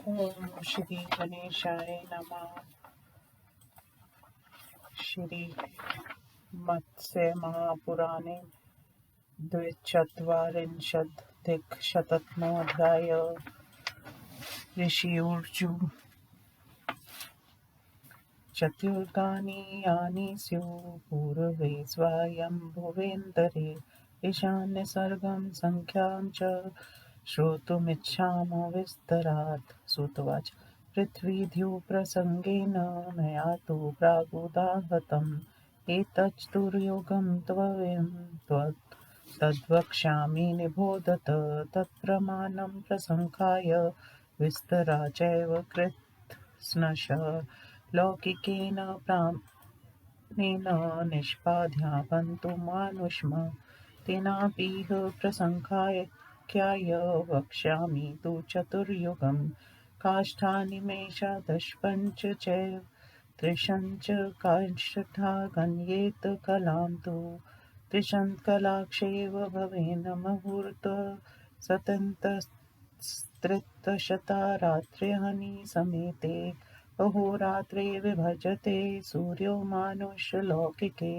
ओम श्री गणेशाय नमः। श्री मत्स्य महापुराणे द्विचत्वारिंशदधिकशततमोऽध्याय। ऋषि ऊर्जु चतुर्गानि यानि स्युः पूर्वे स्वयंभुवेन्तरे ईशान्य सर्गं संख्यां च श्रोतुमिच्छामो विस्तरात्। सूतवाच पृथ्वीद्युप्रसङ्गेन मया तु प्रागुदाहतम् एतच्चतुर्युगं त्वयं तद्वक्ष्यामि निबोधत। तत्प्रमाणं प्रसङ्खाय विस्तरा चैव कृत्स्नशः लौकिकेन प्राणेन निष्पाद्या मानुष्म तेनापीह प्रसङ्ख्याय वक्ष्यामि तु चतुर्युगं काष्ठानि मेषादश पञ्च चैव त्रिशञ्च काष्ठा गण्येत कलां तु त्रिशङ्कलाक्षेव भवेन् मुहूर्तः सतन्तस्त्रिशता रात्र्यःनि समेते अहोरात्रे विभजते सूर्यो मानुषलौकिके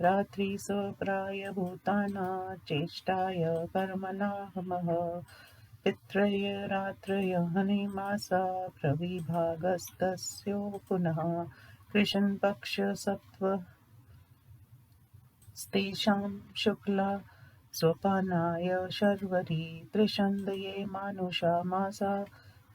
रात्रि स्वप्रायभूतानां चेष्टाय कर्मणामः पित्रय रात्रयः मासा प्रविभागस्तस्यो पुनः कृष्णपक्ष सत्त्वस्तेषां शुक्ला स्वपानाय शर्वरी त्रिशन्द्ये मानुषा मासा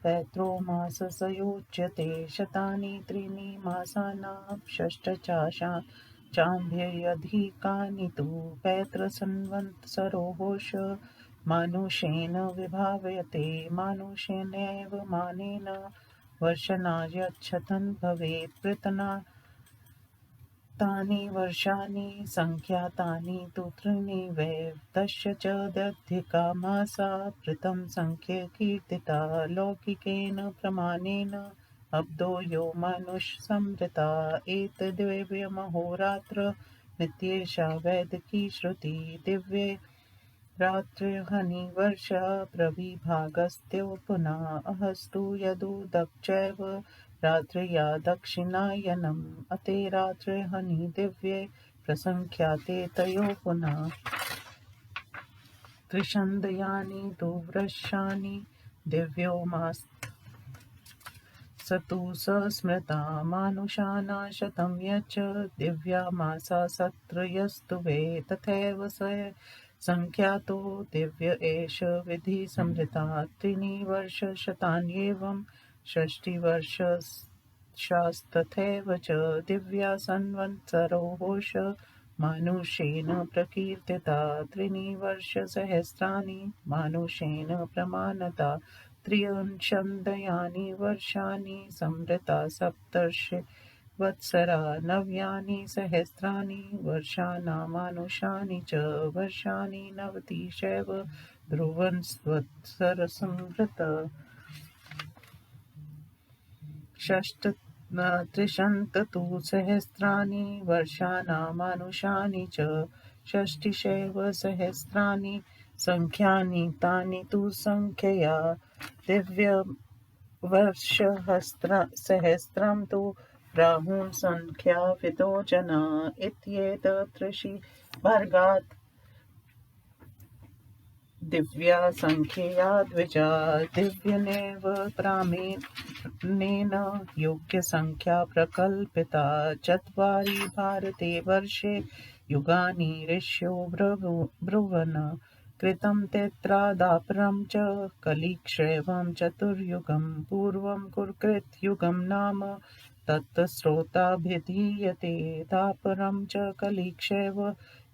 पैत्रो माससयोच्यते शतानि त्रीणि मासानां षष्ठचाशाचाम्भ्यधिकानि तु पैत्रसंवत्सरोष मानुषेण विभाव्यते मानुषेणैव मानेन वर्षाणायच्छतं भवेत् पृतना तानि वर्षाणि सङ्ख्यातानि तु त्रीणि वै दश च दधिका मासा पृतं सङ्ख्यकीर्तिता लौकिकेन प्रमाणेन अब्दो यो मनुष्यसंवृता एतद्दिव्यमहोरात्र नित्येषा वैदिकी श्रुति दिव्ये रात्र्यःनि वर्षः प्रविभागस्त्यो पुनः अहस्तु यदुदक्चैव रात्र्या दक्षिणायनम् अते रात्र्यःनि दिव्ये प्रसङ्ख्याते तयो पुनः त्रिशन्द्यानि तु वर्षाणि दिव्यो स तु स्मृता मानुषाणां शतं यच्च दिव्या मासा सत्रयस्तु वे तथैव स सङ्ख्यातो दिव्य एष विधि संहृता त्रीणि वर्षशतान्येवं षष्टिवर्षास्तथैव च दिव्या संवत्सरोष मानुषेण प्रकीर्तिता त्रीणि वर्षसहस्राणि मानुषेण प्रमाणता त्र्यंशदयानि वर्षाणि संवृता सप्तर्षिवत्सरा नव्यानि सहस्राणि वर्षाणामानुषाणि च वर्षाणि नवतिशैव ध्रुवन्वत्सरसंवृत त्रिशतं सहस्राणि वर्षाणामानुषाणि च षष्टिशैव सहस्राणि सङ्ख्यानि तानि तु सङ्ख्यया दिव्यवर्षसहस्रं तु प्राहुं सङ्ख्याविदो जना इत्येतत् ऋषिवर्गात् दिव्या सङ्ख्यया द्विजा दिव्यनेव प्रामेणेन योग्यसङ्ख्या प्रकल्पिता चत्वारि भारते वर्षे युगानि ऋष्यो ब्रुवन् कृतं तैत्रादापरं च कलिक्षैवं चतुर्युगं पूर्वं कुर्कृतयुगं नाम तत्स्रोताभिधीयते दापरं च कलिक्षैव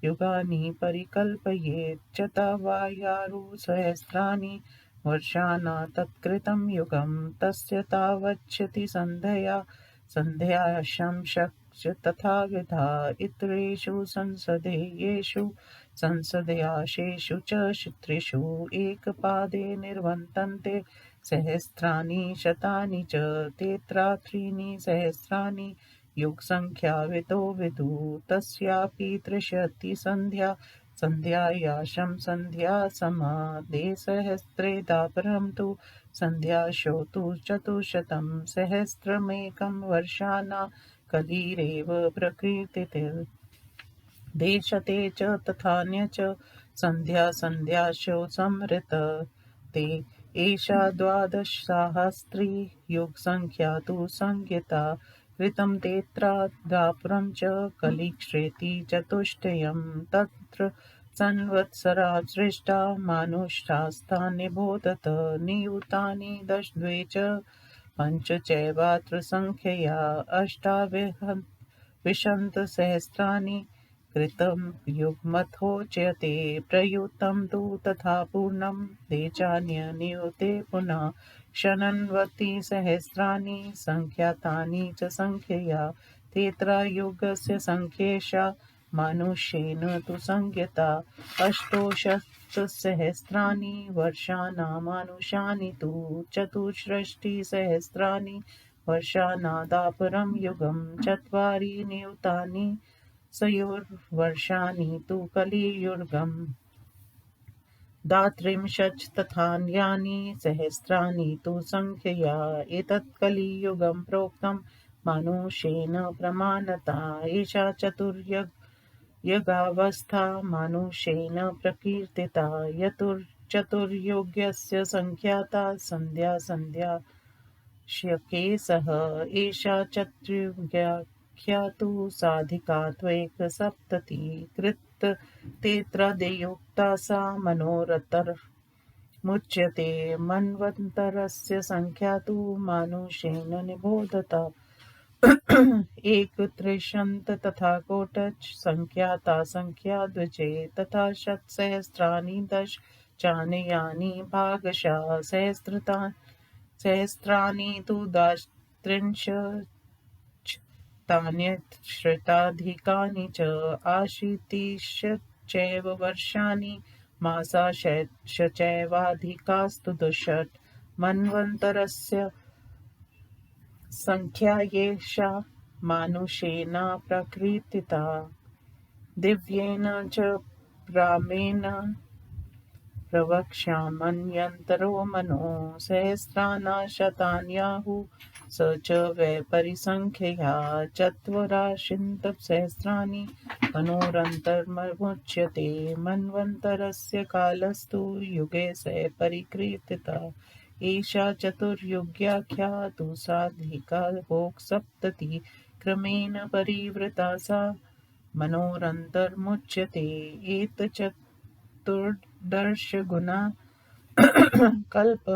युगानि परिकल्पयेत् चतवायारुसहस्राणि वर्षाणा तत्कृतं युगं तस्य तावच्छति सन्ध्याशंशक्ष तथाविधा इतरेषु संसदेयेषु संसदयाशेषु च त्रिषु एकपादे निर्वर्तन्ते सहस्राणि शतानि च तेत्रात्रीणि सहस्राणि युगसङ्ख्याविदो विदुः तस्यापि त्रिशतिसन्ध्या सन्ध्यायाशं सन्ध्यासमादे सहस्रे दापरं तु सन्ध्याशो तु चतुशतं सहस्रमेकं वर्षाणा कलिरेव प्रकृतिर्देशते च तथान्य च सन्ध्या सन्ध्याशो संहृत ते एषा द्वादशसाहस्री युगसंख्या तु संज्ञिता कृतं तेऽत्र दापुरं च कलिक्षेति चतुष्टयं तत्र संवत्सरा सृष्टा मानुषास्तानि बोधत नियुतानि दशद्वे च पञ्च चैवात्र संख्यया अष्टाविंशतिसहस्राणि कृतं युग्मथोच्यते प्रयुक्तं तु तथा पूर्णं देचान्यनियुते पुनः षण्णवतिसहस्राणि संख्यातानि च संख्यया तेत्रायुगस्य संख्येशा मानुष्येन तु संज्ञता अष्टोशतसहस्राणि वर्षाणामानुषाणि तु चतुष्षष्टिसहस्राणि वर्षाणादापरं युगं चत्वारि नियुतानि सयुर्वर्षाणि तु कलियुगम् दात्रिंशत्तथान्यानि सहस्राणि तु संख्यया एतत् कलियुगं प्रोक्तं मानुषेण प्रमाणता एषा चतुर्युगावस्था मानुषेण प्रकीर्तिता चतुर्युगस्य संख्याता सन्ध्या सन्ध्या शकेशः एषा चतुर्व्याख्या तु साधिका त्वैकसप्तति कृत्तेत्रदेयोक्ता सा मनोरथर्मुच्यते मन्वन्तरस्य संख्या तु मानुषेण निबोधता एकत्रिंशत् तथा कोटच संख्याता संख्या द्विजे तथा शतसहस्राणि दश चानयानि भागशः सहस्राणि तु दास्त्रिंशतान्यश्रिताधिकानि च आशीतिश्चैव वर्षाणि मासा चैवाधिकास्तु दुषट् मन्वन्तरस्य संख्या येषा मानुषेण प्रकीर्तिता दिव्येन च रामेण प्रवक्ष्याम्यन्तरो मनो सहस्राणि शतान्याहुः स च वै परिसंख्यया चत्वराशीतिसहस्राणि मनोरन्तरमुच्यते मन्वन्तरस्य कालस्तु युगे स परिकीर्तिता एषा चतुर्युगाख्या तु साधिका भोगसप्तति क्रमेण परिवृता सा मनोरन्तरमुच्यते एतच्चतुर्दशगुणा कल्प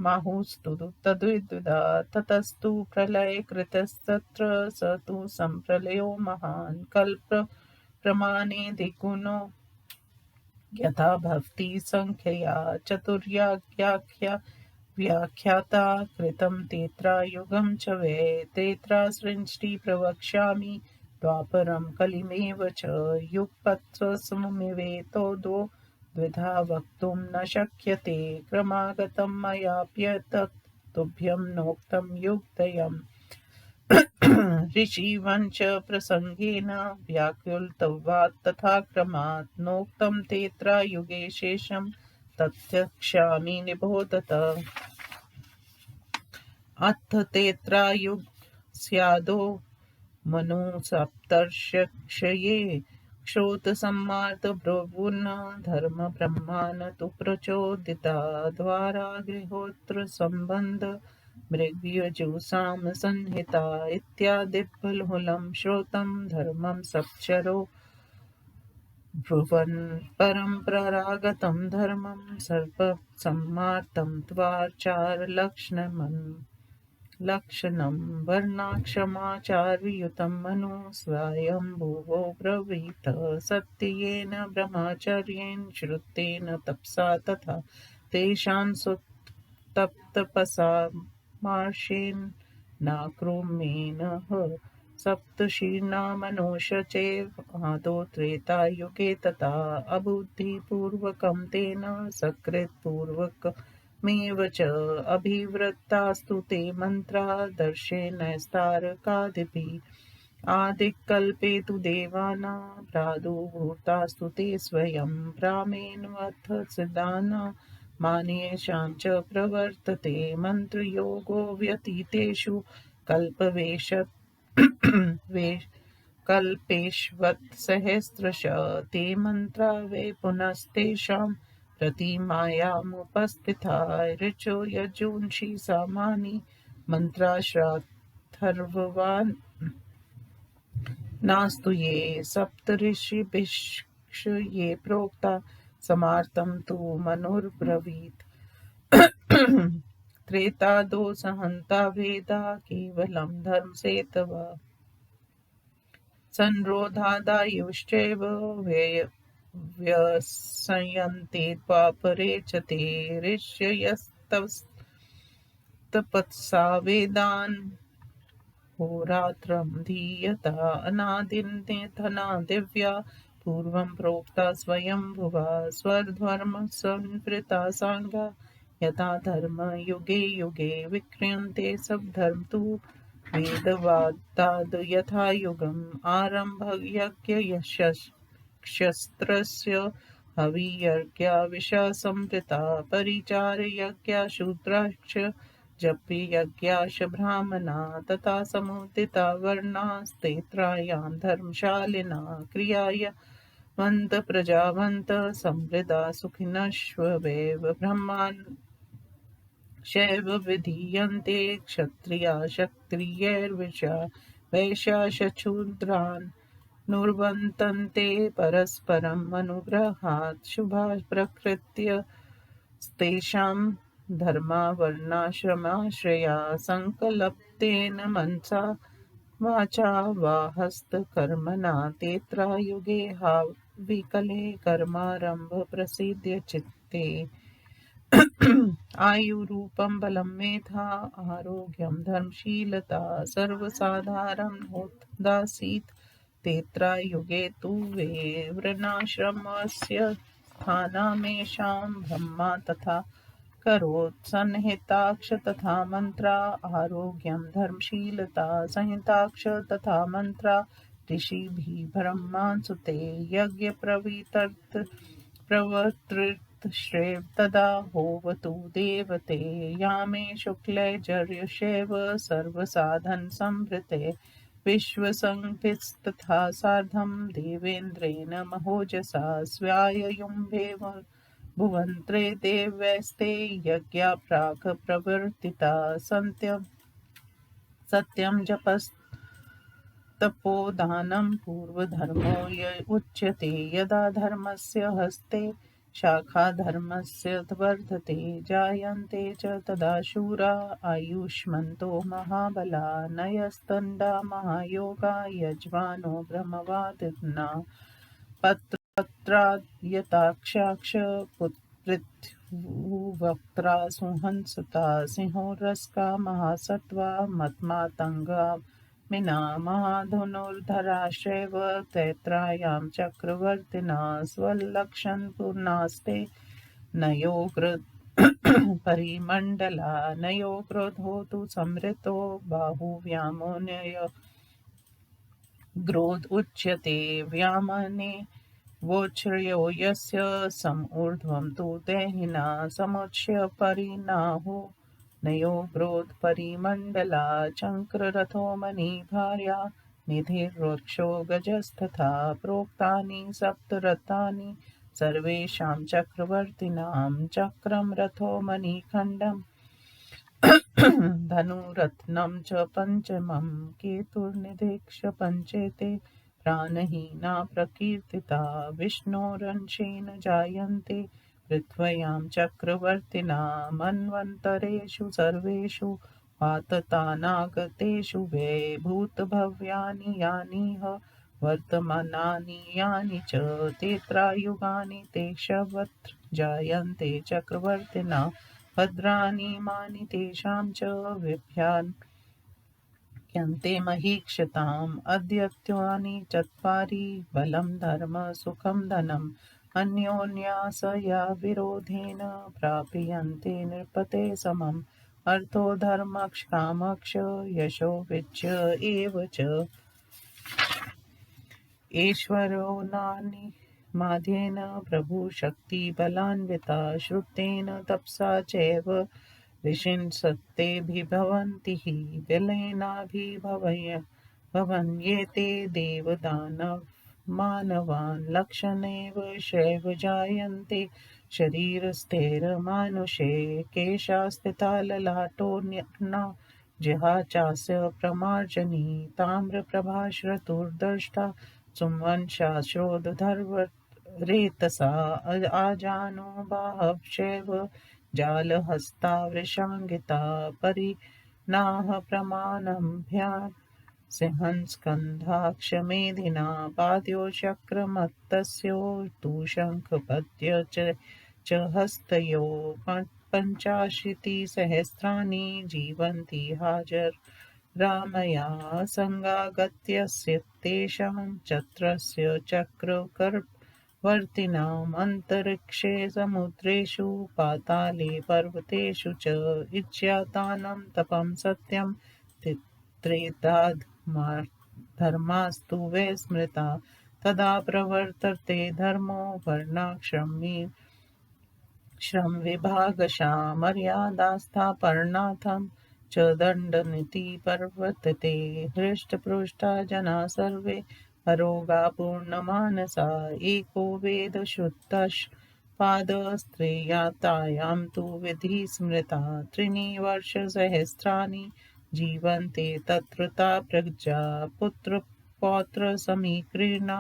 माहुस्तु तद्विद्धा ततस्तु प्रलयकृतस्तत्र स तु सम्प्रलयो महान् कल्पप्रमाणे द्विगुणो यथा भवति संख्यया चतुर्याख्या व्याख्याता कृतं तेत्रायुगं च वै तेत्रासृष्टि प्रवक्ष्यामि द्वापरं कलिमेव च युगपत्सममिवेतो द्विधा वक्तुं न शक्यते क्रमागतं मयाप्येतत् तुभ्यं नोक्तं युक्तयम् ऋषिवंश प्रसंगेन व्याकुलत्वात् तथा क्रमात् नोक्तं तेत्रायुगे शेषं तत्क्षामि निबोधत अथ तेत्रायुगस्यादो मनुसप्तर्षये क्षोतसम्मार्तब्रुवन् धर्मब्रह्मान् तु प्रचोदिता द्वारागृहोत्रसम्बन्ध मृगयजुषां संहिता इत्यादिबहुलं श्रोतं धर्मं सप्तचरो ब्रुवन् परम्परागतं धर्मं सर्वसम्मार्तं लक्षणं वर्णाक्षमाचार्ययुतं मनु स्वयंभुवो ब्रवीत सत्येन ब्रह्मचर्येण श्रुतेन तपसा तथा तेषां सुतप्तपसा मार्षेण नाकृमेण सप्तशीर्णा मनुष्यचैव आदौ त्रेतायुगे तथा अबुद्धिपूर्वकं तेन सकृत्पूर्वकमेव च अभिवृत्तास्तु ते मन्त्रा दर्शेनैस्तारकादिभिः आदिकल्पे तु देवानां प्रादुर्भूतास्तु ते स्वयं प्रामेणवथ सिद्धानां मान्येषां च प्रवर्तते मन्त्रयोगो व्यतीतेषु कल्पवेश वे कल्पेष्वत्सहस्रश ते मन्त्रा वे पुनस्तेषां प्रतिमायामुपस्थिता ऋचो यजूंषि सामानि मन्त्राश्राथर्ववान् नास्तु ये सप्तऋषिभिश्च ये प्रोक्ता समार्तं तु मनुर्ब्रवीत् त्रेतादोषहन्ता वेदा केवलं धर्मसेतव संरोधादायुश्चैव व्यसयन्ते द्वापरे च ते ऋष्यस्तपसा वेदान् होरात्रं धीयता अनादिन्यथनादिव्या पूर्वं प्रोक्ता स्वयंभुवा स्वधर्मसंवृता साङ्गा यथा धर्मयुगे युगे विक्रियन्ते सद्धर्म तु वेदवादाद् यथा युगम् आरम्भयज्ञयशस्त्रस्य हवियज्ञा विषसंवृता परिचारयज्ञा शूद्राक्ष जप्ययज्ञाश ब्राह्मणा तथा समुदिता वर्णास्तेत्रायां धर्मशालिना क्रियाय वन्त प्रजावन्त समृदा सुखिनश्ववेव ब्रह्मान् शैव विधीयन्ते क्षत्रिया क्षत्रियैर्विषा वैश्या शूद्रान् नुर्वन्तन्ते परस्परम् अनुग्रहात् शुभा प्रकृत्य तेषां धर्मा वर्णाश्रमाश्रया सङ्कल्पतेन मनसा वाचा वा हस्तकर्मणा तेत्रायुगे हा विकले कर्मारम्भ प्रसीद्य चित्ते आयुरूपं बलं मेधा आरोग्यं धर्मशीलता सर्वसाधारणं होदासीत् तेत्रायुगे तु वे वर्णाश्रमस्य स्थानामेषां ब्रह्मा तथा करोत् संहिताक्ष तथा मंत्रा आरोग्यं धर्मशीलता संहिताक्ष तथा मंत्रा ऋषिभिः ब्रह्मान् सुते यज्ञ प्रवर्तृत श्रेव तदा होवतु देवते यामे शुक्ले जर्युषेव सर्वसाधन संभृते विश्वसङ्गतिस्तथा सार्धं देवेन्द्रेण महोजसा स्व्याययुम्भे भुवन्त्रे देवैस्ते यज्ञा प्राक् प्रवर्तिता सत्यं जपस्तपोदानं पूर्वधर्मो य उच्यते यदा धर्मस्य हस्ते शाखा धर्मस्य वर्धते जायन्ते च तदा शूरा आयुष्मन्तो महाबला नयस्तण्डा महायोगा यज्वानो ब्रह्मवादिना पत्रायताक्षाक्ष पृथ्वक्त्रा सुहंसता सिंहो रस्का महासत्त्वा मत्मातङ्गा मीना महाधनुर्धराश्चैव तैत्रायां चक्रवर्तिना स्वल्लक्षणपूर्णास्ते नयोग्र परिमण्डला नयो क्रोधो तु संवृतो बाहुव्यामोनय ग्रोध उच्यते व्यामने वोच्छ्रयो यस्य समूर्ध्वं तु देहिना समुच्य परिणाहो नयो ग्रोध परिमण्डला चक्ररथो मणिभार्या निधिर्वक्षो गजस्तथा प्रोक्तानि सप्तरथानि सर्वेषां चक्रवर्तिनां चक्रं रथो मणिखण्डम् धनुरत्नं च पञ्चमं केतुर्निधीक्ष पञ्चेते प्राणहीना प्रकीर्तिता विष्णोरंशेन जायन्ते पृथ्व्यां चक्रवर्तिना मन्वन्तरेषु सर्वेषु आततानागतेषु वे भूतभव्यानि यानिह वर्तमानानि यानि च तेत्रायुगानि तेषवत्र जायन्ते चक्रवर्तिना भद्राणि मानि तेषां च विभ्यान्यन्ते महीक्षताम् अद्यत्वानि चत्वारि बलं धर्म सुखं धनम् अन्योन्यासया विरोधेन प्राप्यन्ते नृपते समम् अर्थो धर्मक्ष कामक्ष यशो विच्य एव च ईश्वरो नानि माध्येन प्रभुशक्तिबलान्विता श्रुतेन तपसा चैव ऋषीन् सत्तेऽभिभवन्ति हि विलयनाभिभवय भवन्येते देवदानव मानवान् लक्षणेव श्रैव जायन्ते शरीरस्थैर्मानुषे केशास्थिता ललाटो न जिहा चास्य प्रमार्जनी ताम्रप्रभाश्रतुर्दष्टा सुमनशाश्रोदधर्वरेतसा आजानो बाहवशैव जालहस्ता वृषाङ्गिता परिनाह प्रमाणभ्याम् सिंहस्कन्धाक्षमेधिना पाद्यो शक्रमत्तस्योर्तुशङ्खपद्य च हस्तयो पञ्चाशीतिसहस्राणि जीवन्ति हाजरामया सङ्गागत्यस्य तेषां चत्रस्य चक्रकर्वर्तिनाम् अन्तरिक्षे समुद्रेषु पाताले पर्वतेषु च इज्यातानं तपं सत्यं त्रेताधर्मास्तु विस्मृता तदा प्रवर्तते धर्मो वर्णाश्रमी श्रमविभागशः मर्यादास्थापनार्थं च दण्डनीति प्रवर्तते हृष्टपुष्टा जनाः सर्वे अरोगा पूर्णमानसा एको वेदश्रुतश्पादस्त्रेयातायां तु विधिः स्मृता त्रीणि वर्षसहस्राणि जीवन्ते तत्रता प्रजा पुत्रपौत्रसमीकीर्णा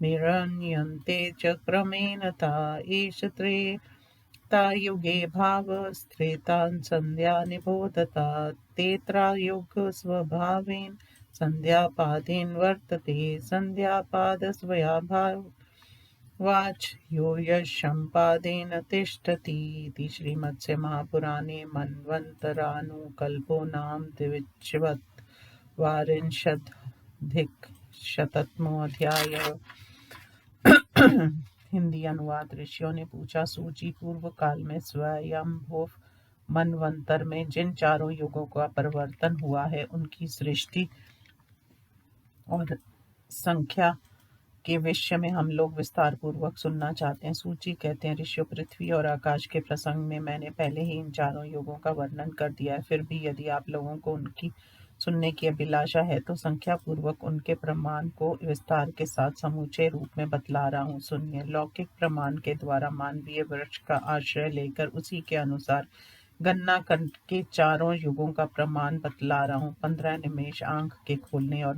मिरण्यन्ते च क्रमेण ता एष त्रेतायुगे भावस्त्रेतान् सन्ध्या निबोधता तेत्रायुगस्वभावेन सन्ध्यापादेन वर्तते सन्ध्यापादस्वभावाच् यो यशम्पादेन तिष्ठति इति श्रीमत्स्यमहापुराणे मन्वन्तरानुकल्पो नाम द्विविंशत्यधिकशततमोऽध्यायः। हिंदी अनुवाद। ऋषियों ने पूछा, सूची पूर्व काल में स्वयंभुव मनवंतर में जिन चारों युगों का परिवर्तन हुआ है उनकी सृष्टि और संख्या के विषय में हम लोग विस्तार पूर्वक सुनना चाहते हैं। सूची कहते हैं, ऋषियों, पृथ्वी और आकाश के प्रसंग में मैंने पहले ही इन चारों युगों का वर्णन कर दिया है। फिर भी यदि आप लोगों को उनकी सुनने की अभिलाषा है तो संख्या पूर्वक उनके प्रमाण को विस्तार के साथ समूचे रूप में बतला रहा हूँ। सुनिए। लौकिक प्रमाण के द्वारा मानवीय वृक्ष का आश्रय लेकर उसी के अनुसार गणना के चारों युगों का प्रमाण बतला रहा हूँ। 15 निमेष आंख के खोलने और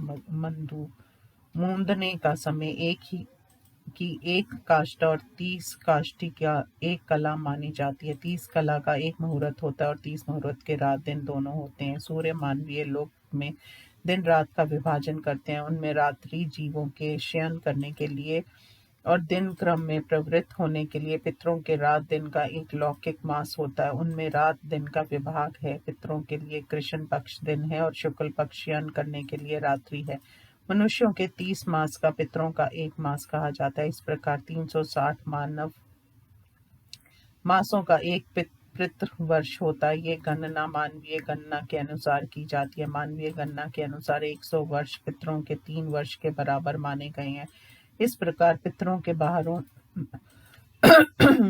मूंदने का समय एक काष्ठ और 30 काष्ठी का एक कला मानी जाती है। 30 कला का एक मुहूर्त होता है और 30 मुहूर्त के रात दिन दोनों होते हैं। सूर्य मानवीय लोक में दिन रात का विभाजन करते हैं। उनमें रात्रि जीवों के शयन करने के लिए और दिन क्रम में प्रवृत्त होने के लिए पितरों के रात दिन का एक लौकिक मास होता है। उनमें रात दिन का विभाग है। पितरों के लिए कृष्ण पक्ष दिन है और शुक्ल पक्ष शयन करने के लिए रात्रि है। मनुष्यों के 30 मास का पितरों का एक मास कहा जाता है। इस प्रकार 360 मानव मासों का एक पितृ वर्ष होता है। ये गणना मानवीय गणना के अनुसार की जाती है। मानवीय गणना के अनुसार 100 वर्ष पितरों के 3 वर्ष के बराबर माने गए हैं। इस प्रकार पितरों के 12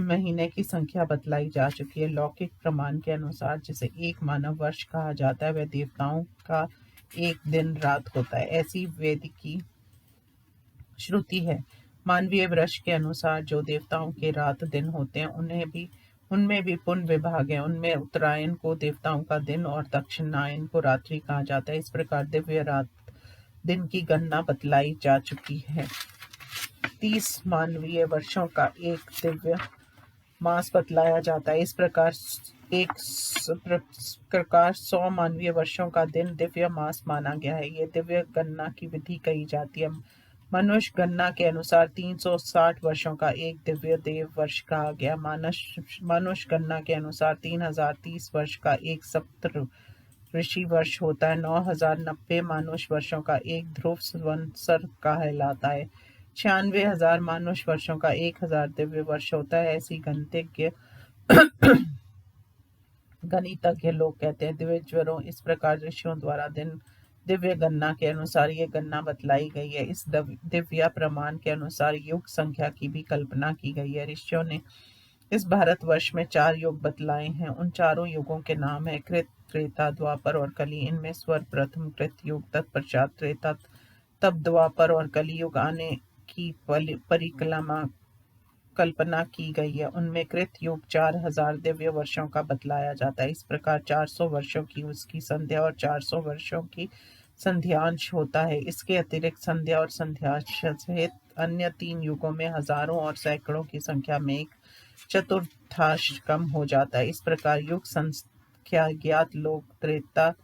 महीने की संख्या बतलाई जा चुकी है। लौकिक प्रमाण के अनुसार जिसे एक मानव वर्ष कहा जाता है वह देवताओं का एक दिन रात होता है। ऐसी वेद की श्रुति है। मानवीय वर्ष के अनुसार जो देवताओं के रात दिन होते हैं उनमें भी पुण्य विभाग है। उनमें उत्तरायण को देवताओं का दिन और दक्षिणायन को रात्रि कहा जाता है। इस प्रकार दिव्य रात दिन की गणना बतलाई जा चुकी है। 30 मानवीय वर्षों का एक दिव्य मास बतलाया जाता है। इस प्रकार 100 मानवीय वर्षों का दिन दिव्य मास माना गया है। ये दिव्य गणना की विधि कही जाती है। मनुष्य गणना के अनुसार 360 वर्षों का एक दिव्य देव वर्ष कहा गया। मनुष्य गणना के अनुसार 3030 वर्ष का एक सप्त ऋषि वर्ष होता है। 9090 मानुष वर्षों का एक ध्रुव संवत्सर कहलाता है। 96,000 मानुष वर्षों का 1000 दिव्य वर्ष होता है। ऐसी गणितज्ञ लोग कहते हैं। दिव्य ज्वरों इस प्रकार ऋषियों द्वारा दिव्य गणना के अनुसार ये गणना बतलाई गई है। इस दिव्य प्रमाण के अनुसार युग संख्या की भी कल्पना की गई है। ऋषियों ने इस भारतवर्ष में 4 युग बतलाए हैं। उन चारों युगों के नाम है कृत, त्रेता, द्वापर और कली। इनमें सर्वप्रथम कृत युग, तत्पश्चात त्रेता, तब द्वापर और कलियुग आने की परिक्रमा कल्पना की गई है। उनमें कृत युग 4000 दिव्य वर्षों का बतलाया जाता है। इस प्रकार 400 वर्षों की उसकी संध्या और 400 वर्षों की संध्यांश होता है। इसके अतिरिक्त संध्या और संध्यांश सहित अन्य 3 युगों में हजारों और सैकड़ों की संख्या में एक चतुर्थांश कम हो जाता है। इस प्रकार युग संख्या ज्ञात लोग त्रेता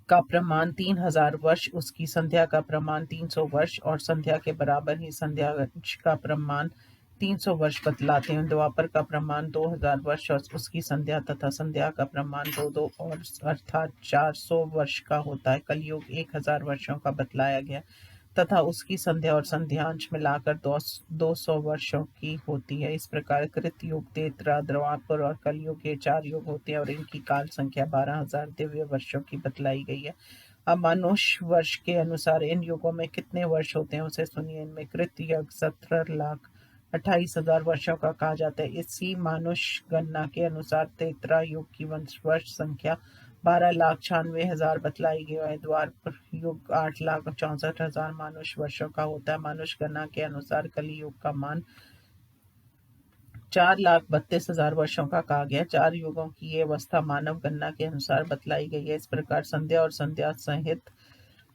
का प्रमाण 3000 वर्ष, उसकी संध्या का प्रमाण 300 वर्ष और संध्या के बराबर ही संध्यांश का प्रमाण 300 वर्ष बतलाते हैं। द्वापर का प्रमाण 2000 वर्ष और उसकी संध्या तथा संध्या का प्रमाण 2 और अर्थात 400 वर्ष का होता है। कलयुग 1000 वर्षों का बतलाया गया तथा उसकी संध्या और संध्यांश मिलाकर 200 वर्षों की होती है। इस प्रकार कृत युग, त्रेता, द्वापर और कलयुग ये 4 युग होते हैं और इनकी काल संख्या 12000 दिव्य वर्षों की बतलाई गई है। अब मनुष्य वर्ष के अनुसार इन युगों में कितने वर्ष होते हैं उसे सुनिए। इनमें कृत युग 17,28,000 वर्षों का कहा जाता है। इसी मानुष गणना के अनुसार त्रेता युग की वर्ष संख्या 12,96,000 बतलाई गई है। द्वापर युग 8,64,000 मानुष वर्षों का होता है। मानुष गणना के अनुसार कली युग का मान 4,32,000 वर्षों का कहा गया। 4 युगों की ये अवस्था मानव गणना के अनुसार बतलाई गई है। इस प्रकार संध्या और संध्या सहित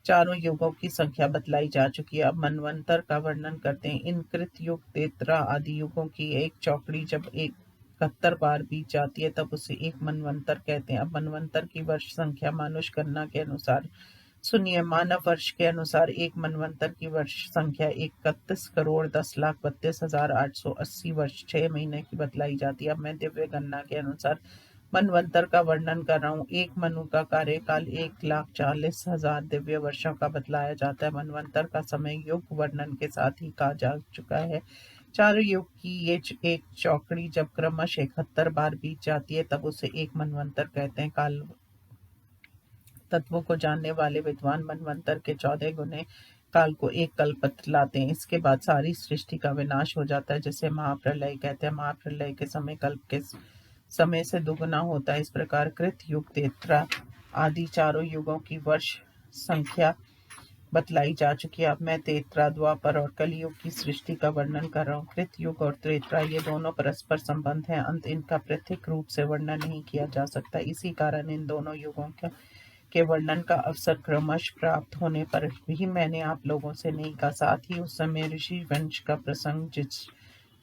चारों युगों की संख्या बतलाई जा चुकी है। अब मनवंतर का वर्णन करते हैं। इन कृत युग, त्रेता आदि युगों की एक चौकड़ी जब 71 बार बीत जाती है तब उसे एक मनवंतर कहते हैं। अब मनवंतर की वर्ष संख्या मानुष गणना के अनुसार सुनिए। मानव वर्ष के अनुसार एक मनवंतर की वर्ष संख्या 31,10,32,880 वर्ष 6 महीने की बतलाई जाती है। अब मैं दिव्य गणना के अनुसार मनवंतर का वर्णन कर रहा हूँ। एक मनु का कार्यकाल 1,40,000 दिव्य वर्षों का बतलाया जाता है। मनवंतर का समय युग वर्णन के साथ ही कहा जा चुका है। चारों युग की ये एक चौकड़ी जब क्रमश 71 बार बीत जाती है तब उसे एक मनवंतर कहते हैं। काल तत्वों को जानने वाले विद्वान मनवंतर के 14 गुने काल को एक कल्प बतलाते हैं। इसके बाद सारी सृष्टि का विनाश हो जाता है जिसे महाप्रलय कहते हैं। महाप्रलय के समय कल्प के समय से दुगुना होता है। इस प्रकार कृत युग, त्रेता आदि चारों युगों की वर्ष संख्या बतलाई जा चुकी है। अब मैं त्रेता, द्वापर और कलयुग की सृष्टि का वर्णन कर रहा हूँ। कृत युग और त्रेता ये दोनों परस्पर संबंध हैं। अंत इनका पृथक रूप से वर्णन नहीं किया जा सकता। इसी कारण इन दोनों युगों के वर्णन का अवसर क्रमश प्राप्त होने पर भी मैंने आप लोगों से नहीं कहा। साथ ही उस समय ऋषि वंश का प्रसंग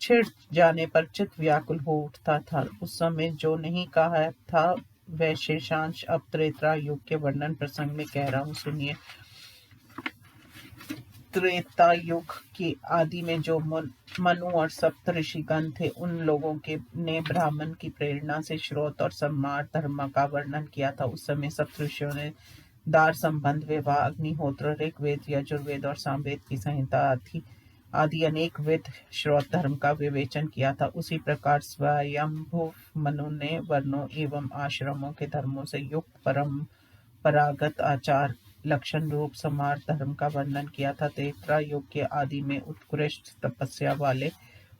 छिड़ जाने पर चित्त व्याकुल हो उठता था। उस समय जो नहीं कहा था वह शेषांश अब त्रेता युग के वर्णन प्रसंग में कह रहा हूँ, सुनिए। त्रेता युग की आदि में जो मनु और सप्त ऋषिगण थे उन लोगों के ने ब्राह्मण की प्रेरणा से श्रोत और सम्मार धर्म का वर्णन किया था। उस समय सप्त ऋषियों ने दार संबंध, विवाह, अग्निहोत्र, ऋग्वेद, यजुर्वेद और सामवेद की संहिता आदि अनेक वेद श्रोत धर्म का विवेचन किया था। उसी प्रकार स्वयंभू मनु ने वर्णों एवं आश्रमों के धर्मों से युक्त परंपरागत आचार लक्षण रूप समार धर्म का वर्णन किया था। त्रेता युग के आदि में उत्कृष्ट तपस्या वाले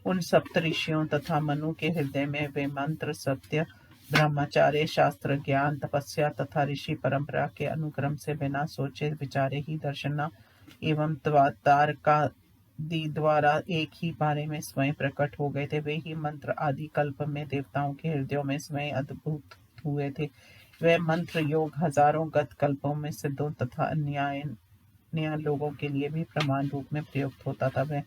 उन सप्त ऋषियों तथा मनु के हृदय में वे मंत्र, सत्य, ब्रह्मचार्य, शास्त्र ज्ञान, तपस्या तथा ऋषि परंपरा के अनुक्रम से बिना सोचे विचारे ही दर्शना एवं तारकादि द्वारा एक ही बारे में स्वयं प्रकट हो गए थे। वे ही मंत्र आदि कल्प में देवताओं के हृदयों में स्वयं अद्भुत हुए थे। वह मंत्र योग हजारों गत कल्पों में सिद्धों तथा अन्य लोगों के लिए भी प्रमाण रूप में प्रयुक्त होता था। वह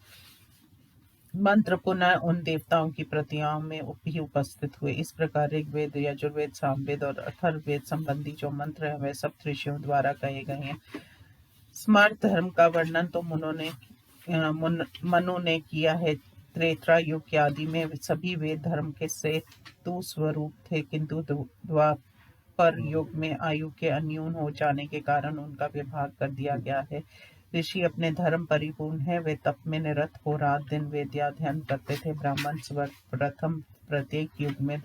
मंत्र पुनः उन देवताओं की प्रतिमाओं में भी उपस्थित हुए। इस प्रकार ऋग्वेद, यजुर्वेद, सामवेद और अथर्ववेद संबंधी जो मंत्र हैं वह सप्त ऋषियों द्वारा कहे गए हैं। स्मार्त धर्म का वर्णन तो मनु ने किया है। त्रेता युग के आदि में सभी वेद धर्म के सेतु स्वरूप थे, किंतु द्वापर युग में आयु के अन्यून हो जाने के कारण उनका विभाग कर दिया गया है। ऋषि अपने धर्म परिपूर्ण है, वे तप में निरत हो रात दिन वेदाध्ययन करते थे। ब्राह्मण सर्वप्रथम प्रत्येक युग में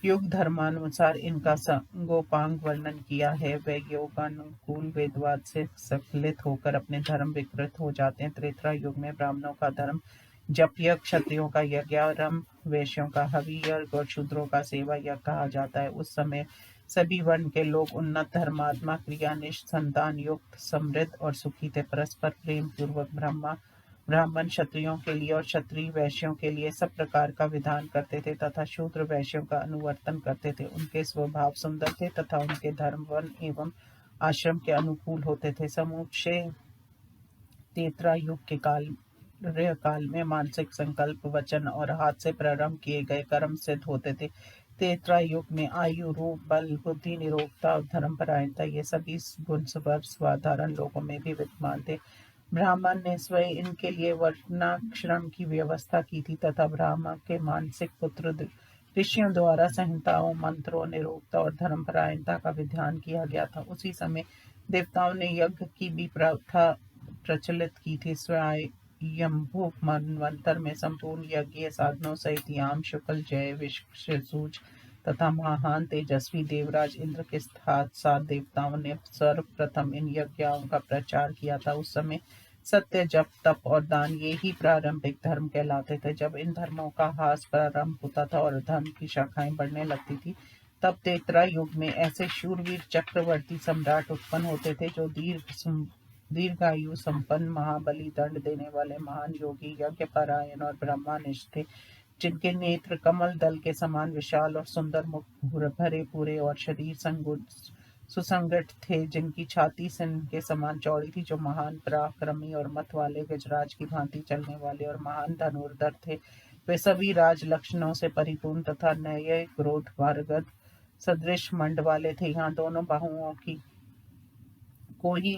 युग धर्मानुसार इनका संगोपांग वर्णन किया है। वे योगानुकूल वेदवाद से स्खलित होकर अपने धर्म विकृत हो जाते हैं। त्रेता युग में ब्राह्मणों का धर्म जपयज्ञ, क्षत्रियों का यज्ञारंभ, वैश्यों का हवियज्ञ और शूद्रों का सेवा यज्ञ कहा जाता है। उस समय सभी वर्ण के लोग उन्नत, धर्मात्मा, क्रियानिष्ठ, संतान युक्त, समृद्ध और सुखी थे। परस्पर प्रेम पूर्वक ब्राह्मण क्षत्रियों के लिए और क्षत्रिय वैश्यों के लिए सब प्रकार का विधान करते थे तथा शूद्र वैश्यों का अनुवर्तन करते थे। उनके स्वभाव सुंदर थे तथा उनके धर्म, वर्ण एवं आश्रम के अनुकूल होते थे। समूचे त्रेता युग के काल में मानसिक संकल्प, वचन और हाथ से प्रारंभ किए गए कर्म सिद्ध होते थे। त्रेता युग में आयु, रूप, बल, बुद्धि, निरोगता और धर्मपरायणता ये सभी गुण साधारण लोगों में भी विद्यमान थे। ब्राह्मण ने स्वयं इनके लिए वर्णाश्रम की व्यवस्था की थी तथा ब्राह्मण के मानसिक पुत्र ऋषियों द्वारा संहिताओं, मंत्रों, निरोगता और धर्मपरायणता का विधान किया गया था। उसी समय देवताओं ने यज्ञ की भी प्रथा प्रचलित की थी। स्वयंभू मनवंतर में संपूर्ण यज्ञ साधनों सहित याम, शुक्ल, जय, विश्वसूज तथा महान तेजस्वी देवराज इंद्र के साथ साथ देवताओं ने सर्वप्रथम इन यज्ञों का प्रचार किया था। उस समय सत्य, जप, तप और दान ये ही प्रारंभिक धर्म कहलाते थे। जब इन धर्मों का ह्रास प्रारंभ होता था और धर्म की शाखाएं बढ़ने लगती थी, तब त्रेता युग में ऐसे शूरवीर चक्रवर्ती सम्राट उत्पन्न होते थे जो दीर्घायु संपन्न, महाबली, दंड देने वाले, महान योगी, यज्ञपरायण और ब्रह्मनिष्ठ थे, जिनके नेत्र कमल दल के समान विशाल और सुंदर, मुख भरे पूरे और शरीर सुसंगठ थे, जिनकी छाती सिंह के समान चौड़ी थी, जो महान पराक्रमी और मत वाले, गजराज की भांति चलने वाले और महान धनुर्धर थे। वे सभी राज लक्षणों से परिपूर्ण तथा नये क्रोध वारगद सदृश मंड वाले थे। यहाँ दोनों बाहुओं को ही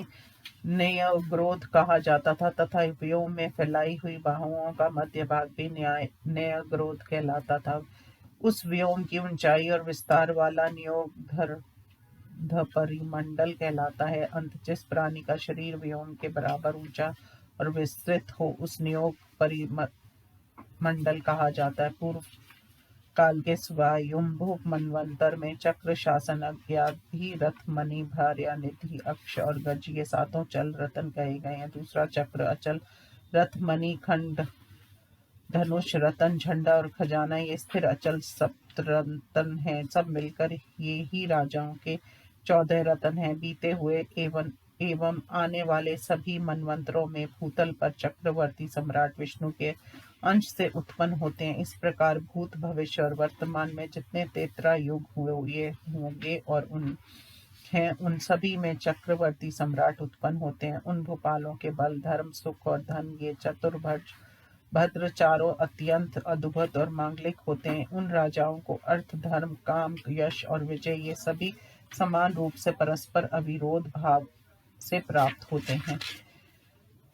न्यायग्रोध कहा जाता था तथा व्योम में फैलाई हुई बाहुओं का मध्य भाग भी न्यायग्रोध कहलाता था। उस व्योम की ऊंचाई और विस्तार वाला परिमंडल कहलाता है। अंत जिस प्राणी का शरीर व्योम के बराबर ऊंचा और विस्तृत हो, उस नियोग परिमंडल कहा जाता है। पूर्व काल के स्वयंभू मनवंतर में चक्र, शासन, अज्ञाधि, रथ, मणि, भार्या, निधि, अक्ष और गज ये सातों चल रतन कहे गए हैं। दूसरा चक्र, अचल, रथ, मणि, खंड, धनुष, रतन, झंडा और खजाना ये स्थिर अचल सप्तरतन है। सब मिलकर ये ही राजाओं के 14 रतन हैं। बीते हुए एवं आने वाले सभी मनवंतरों में भूतल पर चक्रवर्ती सम्राट विष्णु के अंश से उत्पन्न होते हैं। इस प्रकार भूत, भविष्य और वर्तमान में जितने त्रेता युग होंगे और उन सभी में चक्रवर्ती सम्राट उत्पन्न होते हैं। उन भूपालों के बल, धर्म, सुख और धन ये चतुर्भुज भद्र चारों अत्यंत अद्भुत और मांगलिक होते हैं। उन राजाओं को अर्थ, धर्म, काम, यश और विजय ये सभी समान रूप से परस्पर अविरोध भाव से प्राप्त होते हैं।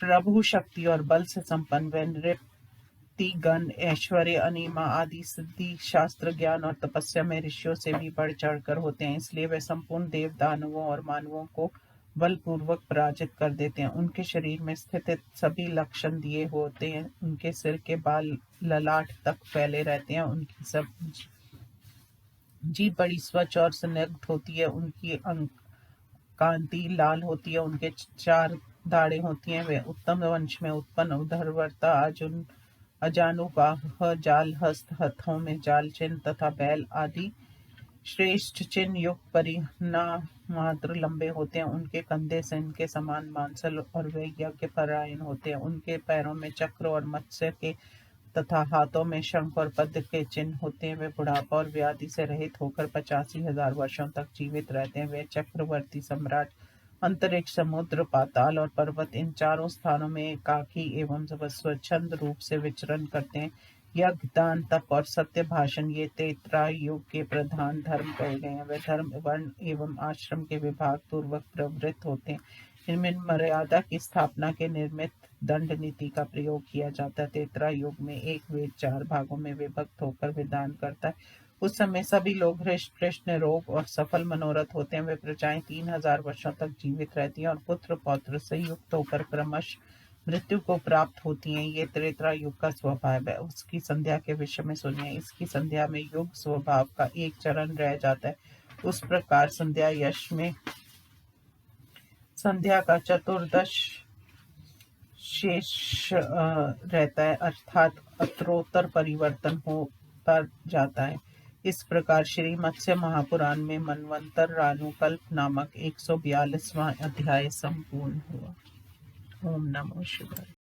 प्रभु शक्ति और बल से संपन्न वे नृत्यगण, ऐश्वर्य, अनिमा आदि सिद्धि, शास्त्र ज्ञान और तपस्या में ऋषियों से भी बढ़ चढ़कर होते हैं। इसलिए वे संपूर्ण देव, दानवों और मानवों को बलपूर्वक पराजित कर देते हैं। उनके शरीर में स्थित सभी लक्षण दिए होते हैं। उनके सिर के बाल ललाट तक फैले रहते हैं। उनकी सब जीभ बड़ी स्वच्छ और स्निग्ध होती है। उनकी कांति लाल होती है। उनके 4 दाढ़ें होती हैं। वे उत्तम वंश में उत्पन्न उद्धरवर्ता, अजानुबाह, जाल हस्त, हथों में जाल चिन्ह तथा बैल आदि श्रेष्ठ चिन्ह युक्त परिणामात्र लंबे होते हैं। उनके कंधे सिंह के समान मांसल और वे यज्ञ परायण होते हैं। उनके पैरों में चक्र और मत्स्य के तथा हाथों में शंख और पद्म के चिन्ह होते हैं। वे बुढ़ापा और व्याधि से रहित होकर 85,000 वर्षों तक जीवित रहते हैं। वे चक्रवर्ती सम्राट अंतरिक्ष, समुद्र, पाताल और पर्वत इन चारों स्थानों में एकाकी एवं स्वच्छंद रूप से विचरण करते हैं। यज्ञ, दान, तप और सत्य भाषण ये त्रेता युग के प्रधान धर्म कहे गए हैं। वे धर्म, वर्ण एवं आश्रम के विभाग पूर्वक प्रवृत्त होते हैं। इनमें मर्यादा की स्थापना के निमित्त दंड नीति का प्रयोग किया जाता है। त्रेता युग में एक वेद 4 भागों में विभक्त होकर विधान करता है। उस समय सभी लोग हृष्ट पुष्ट, निरोग और सफल मनोरथ होते हैं। वे प्रजाएं 3000 वर्षों तक जीवित रहती हैं और पुत्र पौत्र से युक्त होकर क्रमश मृत्यु को प्राप्त होती हैं। ये त्रेता युग का स्वभाव है। उसकी संध्या के विषय में सुनिए। इसकी संध्या में युग स्वभाव का एक चरण रह जाता है। उस प्रकार संध्या यश में संध्या का चतुर्दश शेष रहता है, अर्थात उत्तरोत्तर परिवर्तन होता जाता है। इस प्रकार श्री मत्स्य महापुराण में मनवंतर रानुकल्प नामक 142वां अध्याय संपूर्ण हुआ। ओम नमो शिवाय।